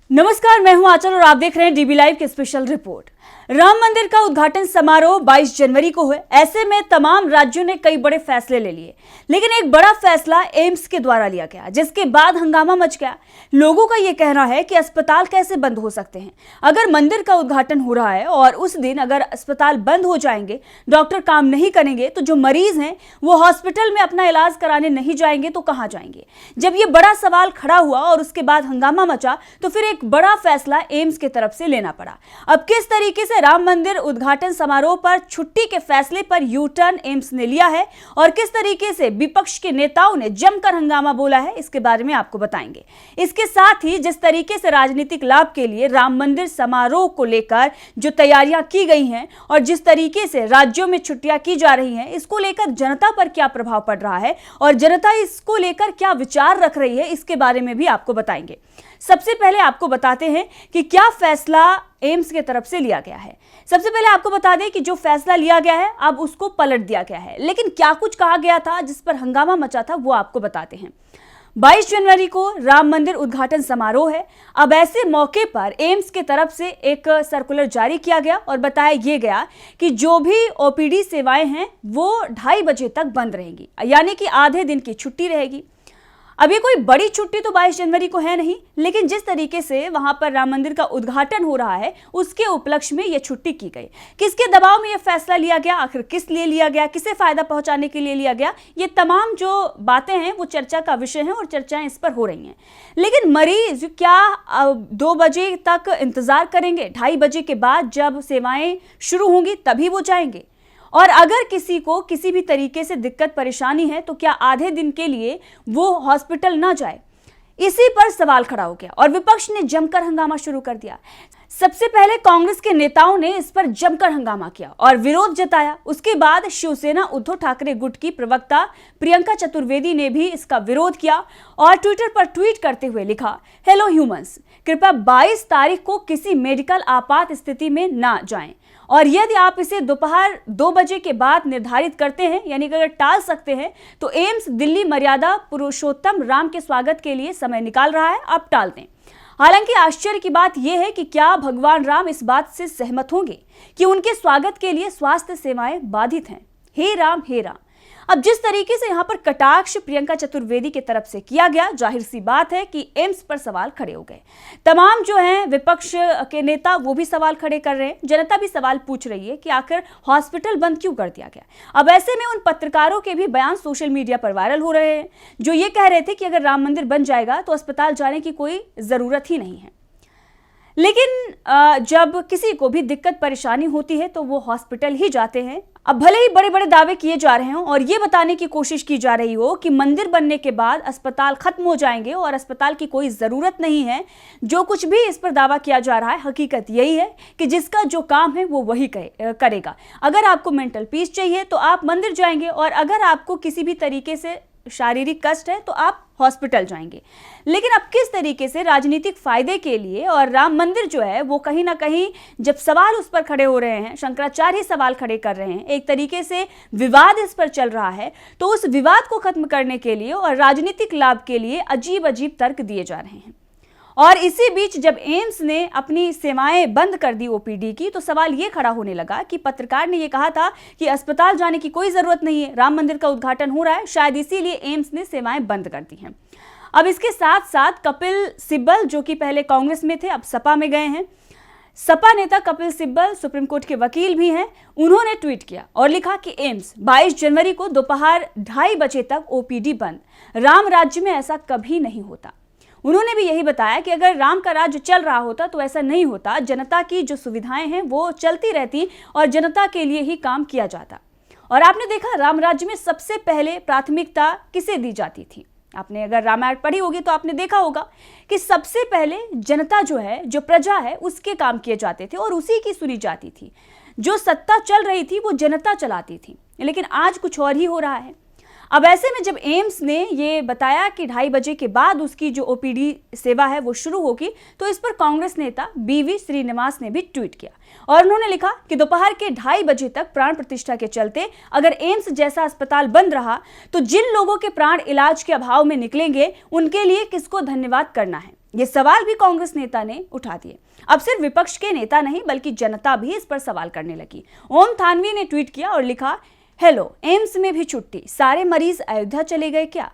नमस्कार, मैं हूं आंचल और आप देख रहे हैं डीबी लाइव की स्पेशल रिपोर्ट। राम मंदिर का उद्घाटन समारोह 22 जनवरी को हुए। ऐसे में तमाम राज्यों ने कई बड़े फैसले ले लिए, लेकिन एक बड़ा फैसला एम्स के द्वारा लिया गया, जिसके बाद हंगामा मच गया। लोगों का यह कहना है कि अस्पताल कैसे बंद हो सकते हैं। अगर मंदिर का उद्घाटन हो रहा है और उस दिन अगर अस्पताल बंद हो जाएंगे, डॉक्टर काम नहीं करेंगे, तो जो मरीज हैं वो हॉस्पिटल में अपना इलाज कराने नहीं जाएंगे तो कहां जाएंगे। जब ये बड़ा सवाल खड़ा हुआ और उसके बाद हंगामा मचा, तो फिर एक बड़ा फैसला एम्स की तरफ से लेना पड़ा। अब किस तरीके से राम मंदिर उद्घाटन समारोह पर छुट्टी के फैसले पर यू टर्न एम्स ने लिया है और किस तरीके से विपक्ष के नेताओं ने जमकर हंगामा बोला है, इसके बारे में आपको बताएंगे। इसके साथ ही जिस तरीके से राजनीतिक लाभ के लिए राम मंदिर समारोह को लेकर जो तैयारियां की गई हैं और जिस तरीके से राज्यों में छुट्टियां की जा रही हैं, इसको लेकर जनता पर क्या प्रभाव पड़ रहा है और जनता इसको लेकर क्या विचार रख रही है, इसके बारे में भी आपको बताएंगे। सबसे पहले आपको बताते हैं कि क्या फैसला एम्स की तरफ से लिया गया है। सबसे पहले आपको बता दें कि जो फैसला लिया गया है अब उसको पलट दिया गया है, लेकिन क्या कुछ कहा गया था जिस पर हंगामा मचा था वो आपको बताते हैं। 22 जनवरी को राम मंदिर उद्घाटन समारोह है। अब ऐसे मौके पर एम्स की तरफ से एक सर्कुलर जारी किया गया और बताया यह गया कि जो भी ओपीडी सेवाएं हैं वो 2:30 बजे तक बंद रहेंगी, यानी कि आधे दिन की छुट्टी रहेगी। अब ये कोई बड़ी छुट्टी तो 22 जनवरी को है नहीं, लेकिन जिस तरीके से वहां पर राम मंदिर का उद्घाटन हो रहा है उसके उपलक्ष्य में यह छुट्टी की गई। किसके दबाव में यह फैसला लिया गया, आखिर किस लिए लिया गया, किसे फायदा पहुंचाने के लिए लिया गया, ये तमाम जो बातें हैं वो चर्चा का विषय हैं और चर्चाएं इस पर हो रही हैं। लेकिन मरीज क्या 2 बजे तक इंतजार करेंगे? 2:30 बजे के बाद जब सेवाएं शुरू होंगी तभी वो जाएंगे? और अगर किसी को किसी भी तरीके से दिक्कत परेशानी है तो क्या आधे दिन के लिए वो हॉस्पिटल ना जाए? इसी पर सवाल खड़ा हो गया और विपक्ष ने जमकर हंगामा शुरू कर दिया। सबसे पहले कांग्रेस के नेताओं ने इस पर जमकर हंगामा किया और विरोध जताया। उसके बाद शिवसेना उद्धव ठाकरे गुट की प्रवक्ता प्रियंका चतुर्वेदी ने भी इसका विरोध किया और ट्विटर पर ट्वीट करते हुए लिखा, हेलो ह्यूमंस, कृपया 22 तारीख को किसी मेडिकल आपात स्थिति में ना जाएं और यदि आप इसे दोपहर 2 बजे के बाद निर्धारित करते हैं, यानी कि अगर टाल सकते हैं, तो एम्स दिल्ली मर्यादा पुरुषोत्तम राम के स्वागत के लिए समय निकाल रहा है, आप टाल दें। हालांकि आश्चर्य की बात यह है कि क्या भगवान राम इस बात से सहमत होंगे कि उनके स्वागत के लिए स्वास्थ्य सेवाएं बाधित हैं? हे राम, हे राम। अब जिस तरीके से यहां पर कटाक्ष प्रियंका चतुर्वेदी की तरफ से किया गया, जाहिर सी बात है कि एम्स पर सवाल खड़े हो गए। तमाम जो हैं विपक्ष के नेता वो भी सवाल खड़े कर रहे हैं, जनता भी सवाल पूछ रही है कि आखिर हॉस्पिटल बंद क्यों कर दिया गया। अब ऐसे में उन पत्रकारों के भी बयान सोशल मीडिया पर वायरल हो रहे हैं जो ये कह रहे थे कि अगर राम मंदिर बन जाएगा तो अस्पताल जाने की कोई जरूरत ही नहीं है। लेकिन जब किसी को भी दिक्कत परेशानी होती है तो वो हॉस्पिटल ही जाते हैं। अब भले ही बड़े बड़े दावे किए जा रहे हों और ये बताने की कोशिश की जा रही हो कि मंदिर बनने के बाद अस्पताल खत्म हो जाएंगे और अस्पताल की कोई ज़रूरत नहीं है, जो कुछ भी इस पर दावा किया जा रहा है, हकीकत यही है कि जिसका जो काम है वो वही करेगा। अगर आपको मेंटल पीस चाहिए तो आप मंदिर जाएंगे और अगर आपको किसी भी तरीके से शारीरिक कष्ट है तो आप हॉस्पिटल जाएंगे। लेकिन अब किस तरीके से राजनीतिक फायदे के लिए और राम मंदिर जो है वो कहीं ना कहीं जब सवाल उस पर खड़े हो रहे हैं, शंकराचार्य सवाल खड़े कर रहे हैं, एक तरीके से विवाद इस पर चल रहा है, तो उस विवाद को खत्म करने के लिए और राजनीतिक लाभ के लिए अजीब अजीब तर्क दिए जा रहे हैं। और इसी बीच जब एम्स ने अपनी सेवाएं बंद कर दी ओपीडी की, तो सवाल ये खड़ा होने लगा कि पत्रकार ने ये कहा था कि अस्पताल जाने की कोई जरूरत नहीं है, राम मंदिर का उद्घाटन हो रहा है, शायद इसीलिए एम्स ने सेवाएं बंद कर दी हैं। अब इसके साथ साथ कपिल सिब्बल, जो कि पहले कांग्रेस में थे, अब सपा में गए हैं। सपा नेता कपिल सिब्बल सुप्रीम कोर्ट के वकील भी हैं। उन्होंने ट्वीट किया और लिखा कि एम्स 22 जनवरी को दोपहर 2:30 बजे तक ओपीडी बंद, राम राज्य में ऐसा कभी नहीं होता। उन्होंने भी यही बताया कि अगर राम का राज्य चल रहा होता तो ऐसा नहीं होता, जनता की जो सुविधाएं हैं वो चलती रहती और जनता के लिए ही काम किया जाता। और आपने देखा राम राज्य में सबसे पहले प्राथमिकता किसे दी जाती थी? आपने अगर रामायण पढ़ी होगी तो आपने देखा होगा कि सबसे पहले जनता जो है, जो प्रजा है, उसके काम किए जाते थे और उसी की सुनी जाती थी। जो सत्ता चल रही थी वो जनता चलाती थी, लेकिन आज कुछ और ही हो रहा है। अब ऐसे में जब एम्स ने ये बताया कि 2:30 बजे के बाद उसकी जो ओपीडी सेवा है वो शुरू होगी, तो इस पर कांग्रेस नेता बीवी श्रीनिवास ने भी ट्वीट किया और उन्होंने लिखा कि दोपहर के 2:30 बजे तक प्राण प्रतिष्ठा के चलते अगर एम्स जैसा अस्पताल बंद रहा तो जिन लोगों के प्राण इलाज के अभाव में निकलेंगे उनके लिए किसको धन्यवाद करना है। ये सवाल भी कांग्रेस नेता ने उठा दिए। अब सिर्फ विपक्ष के नेता नहीं बल्कि जनता भी इस पर सवाल करने लगी। ओम थानवी ने ट्वीट किया और लिखा, हेलो, एम्स में भी छुट्टी, सारे मरीज अयोध्या चले गए क्या?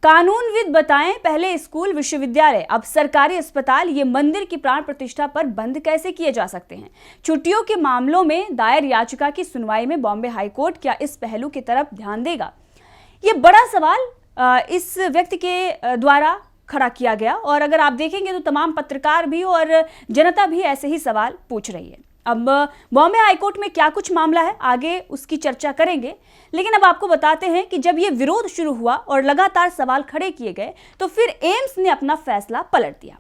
कानूनविद बताएं, पहले स्कूल विश्वविद्यालय अब सरकारी अस्पताल, ये मंदिर की प्राण प्रतिष्ठा पर बंद कैसे किए जा सकते हैं? छुट्टियों के मामलों में दायर याचिका की सुनवाई में बॉम्बे हाईकोर्ट क्या इस पहलू की तरफ ध्यान देगा? ये बड़ा सवाल इस व्यक्ति के द्वारा खड़ा किया गया और अगर आप देखेंगे तो तमाम पत्रकार भी और जनता भी ऐसे ही सवाल पूछ रही है। अब बॉम्बे हाईकोर्ट में क्या कुछ मामला है, आगे उसकी चर्चा करेंगे, लेकिन अब आपको बताते हैं कि जब ये विरोध शुरू हुआ और लगातार सवाल खड़े किए गए तो फिर एम्स ने अपना फैसला पलट दिया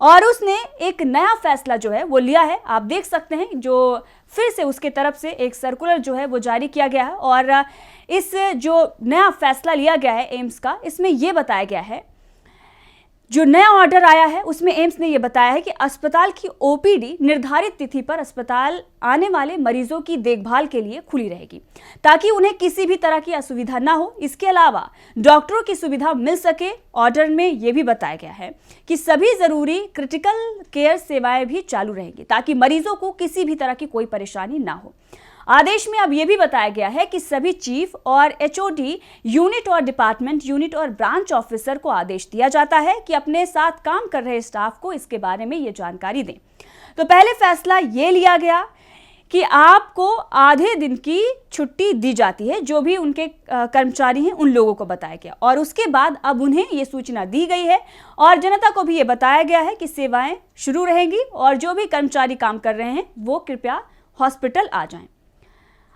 और उसने एक नया फैसला जो है वो लिया है। आप देख सकते हैं जो फिर से उसके तरफ से एक सर्कुलर जो है वो जारी किया गया है और इस जो नया फैसला लिया गया है एम्स का, इसमें यह बताया गया है, जो नया ऑर्डर आया है उसमें एम्स ने यह बताया है कि अस्पताल की ओपीडी निर्धारित तिथि पर अस्पताल आने वाले मरीजों की देखभाल के लिए खुली रहेगी ताकि उन्हें किसी भी तरह की असुविधा ना हो। इसके अलावा डॉक्टरों की सुविधा मिल सके। ऑर्डर में यह भी बताया गया है कि सभी जरूरी क्रिटिकल केयर सेवाएं भी चालू रहेंगी ताकि मरीजों को किसी भी तरह की कोई परेशानी ना हो। आदेश में अब यह भी बताया गया है कि सभी चीफ और एचओडी यूनिट और डिपार्टमेंट यूनिट और ब्रांच ऑफिसर को आदेश दिया जाता है कि अपने साथ काम कर रहे स्टाफ को इसके बारे में ये जानकारी दें। तो पहले फैसला ये लिया गया कि आपको आधे दिन की छुट्टी दी जाती है, जो भी उनके कर्मचारी हैं उन लोगों को बताया गया और उसके बाद अब उन्हें ये सूचना दी गई है और जनता को भी ये बताया गया है कि सेवाएं शुरू रहेंगी और जो भी कर्मचारी काम कर रहे हैं वो कृपया हॉस्पिटल आ जाएं।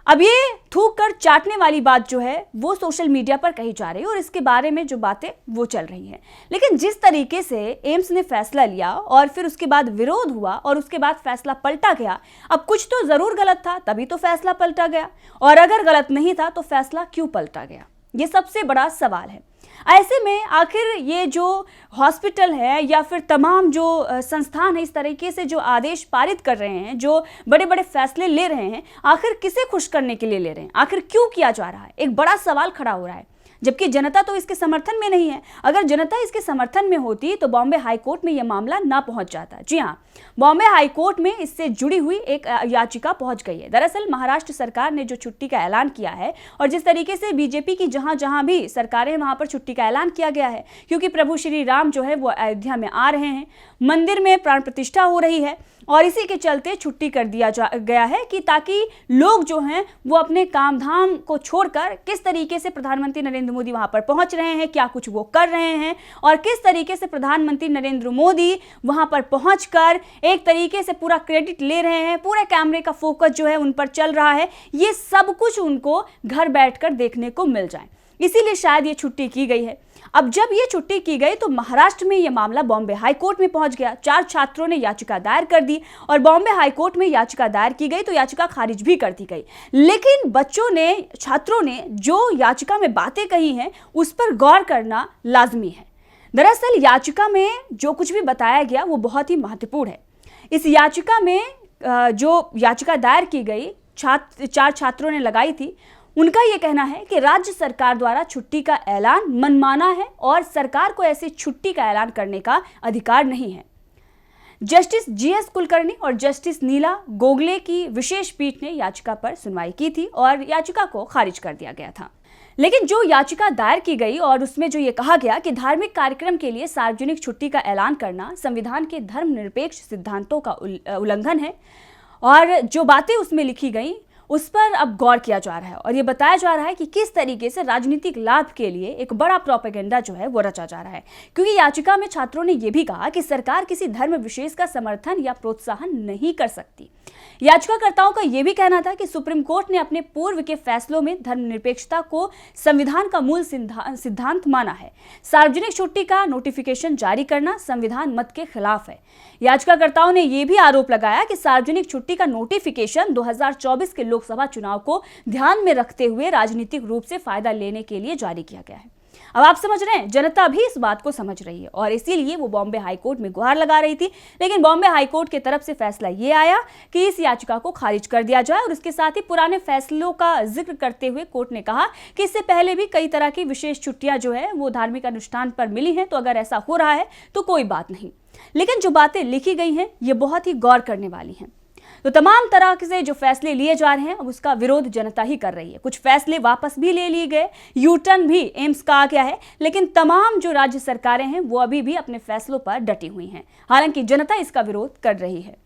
अब ये थूक कर चाटने वाली बात जो है वो सोशल मीडिया पर कही जा रही है और इसके बारे में जो बातें वो चल रही हैं, लेकिन जिस तरीके से एम्स ने फैसला लिया और फिर उसके बाद विरोध हुआ और उसके बाद फैसला पलटा गया, अब कुछ तो जरूर गलत था तभी तो फैसला पलटा गया, और अगर गलत नहीं था तो फैसला क्यों पलटा गया, ये सबसे बड़ा सवाल है। ऐसे में आखिर ये जो हॉस्पिटल है या फिर तमाम जो संस्थान है इस तरीके से जो आदेश पारित कर रहे हैं, जो बड़े बड़े फैसले ले रहे हैं, आखिर किसे खुश करने के लिए ले रहे हैं? आखिर क्यों किया जा रहा है? एक बड़ा सवाल खड़ा हो रहा है, जबकि जनता तो इसके समर्थन में नहीं है। अगर जनता इसके समर्थन में होती तो बॉम्बे हाईकोर्ट में यह मामला ना पहुंच जाता। जी हां, बॉम्बे हाईकोर्ट में इससे जुड़ी हुई एक याचिका पहुंच गई है। दरअसल महाराष्ट्र सरकार ने जो छुट्टी का ऐलान किया है और जिस तरीके से बीजेपी की जहां जहां भी सरकारें वहां पर छुट्टी का ऐलान किया गया है, क्योंकि प्रभु श्री राम जो है वो अयोध्या में आ रहे हैं, मंदिर में प्राण प्रतिष्ठा हो रही है और इसी के चलते छुट्टी कर दिया गया है कि ताकि लोग जो हैं वो अपने काम धाम को छोड़कर किस तरीके से प्रधानमंत्री नरेंद्र मोदी वहां पर पहुंच रहे हैं, क्या कुछ वो कर रहे हैं और किस तरीके से प्रधानमंत्री नरेंद्र मोदी वहां पर पहुंचकर एक तरीके से पूरा क्रेडिट ले रहे हैं, पूरे कैमरे का फोकस जो है उन पर चल रहा है, ये सब कुछ उनको घर बैठकर देखने को मिल जाए, इसीलिए शायद ये छुट्टी की गई है। अब जब ये छुट्टी की गई तो महाराष्ट्र में यह मामला बॉम्बे हाईकोर्ट में पहुंच गया। 4 छात्रों ने याचिका दायर कर दी और बॉम्बे हाईकोर्ट में याचिका दायर की गई तो याचिका खारिज भी कर दी गई, लेकिन छात्रों ने जो याचिका में बातें कही हैं उस पर गौर करना लाजमी है। दरअसल याचिका में जो कुछ भी बताया गया वो बहुत ही महत्वपूर्ण है। इस याचिका में जो याचिका दायर की गई 4 छात्रों ने लगाई थी, उनका यह कहना है कि राज्य सरकार द्वारा छुट्टी का ऐलान मनमाना है और सरकार को ऐसी छुट्टी का ऐलान करने का अधिकार नहीं है। जस्टिस जीएस कुलकर्णी और जस्टिस नीला गोगले की विशेष पीठ ने याचिका पर सुनवाई की थी और याचिका को खारिज कर दिया गया था। लेकिन जो याचिका दायर की गई और उसमें जो ये कहा गया कि धार्मिक कार्यक्रम के लिए सार्वजनिक छुट्टी का ऐलान करना संविधान के धर्मनिरपेक्ष सिद्धांतों का उल्लंघन है और जो बातें उसमें लिखी गई उस पर अब गौर किया जा रहा है और ये बताया जा रहा है कि किस तरीके से राजनीतिक लाभ के लिए एक बड़ा प्रोपेगेंडा जो है वो रचा जा रहा है, क्योंकि याचिका में छात्रों ने यह भी कहा कि सरकार किसी धर्म विशेष का समर्थन या प्रोत्साहन नहीं कर सकती। याचिकाकर्ताओं का यह भी कहना था कि सुप्रीम कोर्ट ने अपने पूर्व के फैसलों में धर्मनिरपेक्षता को संविधान का मूल सिद्धांत माना है। सार्वजनिक छुट्टी का नोटिफिकेशन जारी करना संविधान मत के खिलाफ है। याचिकाकर्ताओं ने यह भी आरोप लगाया कि सार्वजनिक छुट्टी का नोटिफिकेशन 2024 के लोकसभा चुनाव को ध्यान में रखते हुए राजनीतिक रूप से फायदा लेने के लिए जारी किया गया है। अब आप समझ रहे हैं, जनता भी इस बात को समझ रही है और इसीलिए वो बॉम्बे हाईकोर्ट में गुहार लगा रही थी। लेकिन बॉम्बे हाईकोर्ट की तरफ से फैसला ये आया कि इस याचिका को खारिज कर दिया जाए और इसके साथ ही पुराने फैसलों का जिक्र करते हुए कोर्ट ने कहा कि इससे पहले भी कई तरह की विशेष छुट्टियां जो है वो धार्मिक अनुष्ठान पर मिली हैं, तो अगर ऐसा हो रहा है तो कोई बात नहीं। लेकिन जो बातें लिखी गई हैं ये बहुत ही गौर करने वाली हैं। तो तमाम तरह से जो फैसले लिए जा रहे हैं अब उसका विरोध जनता ही कर रही है। कुछ फैसले वापस भी ले लिए गए, यू टर्न भी एम्स का आ गया है, लेकिन तमाम जो राज्य सरकारें हैं वो अभी भी अपने फैसलों पर डटी हुई हैं। हालांकि जनता इसका विरोध कर रही है।